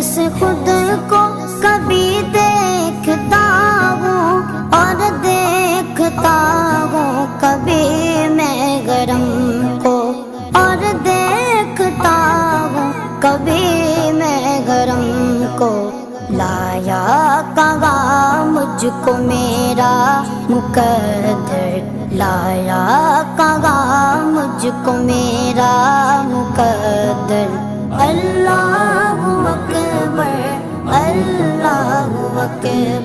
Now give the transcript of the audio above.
سے خود کو کبھی دیکھتا ہوں اور دیکھتا ہوں کبھی میں گرم کو اور دیکھتا ہوں کبھی میں گرم کو لایا کہاں مجھ کو میرا مقدر لایا کہاں مجھ کو میرا مقدر اللہ اکبر اللہ اکبر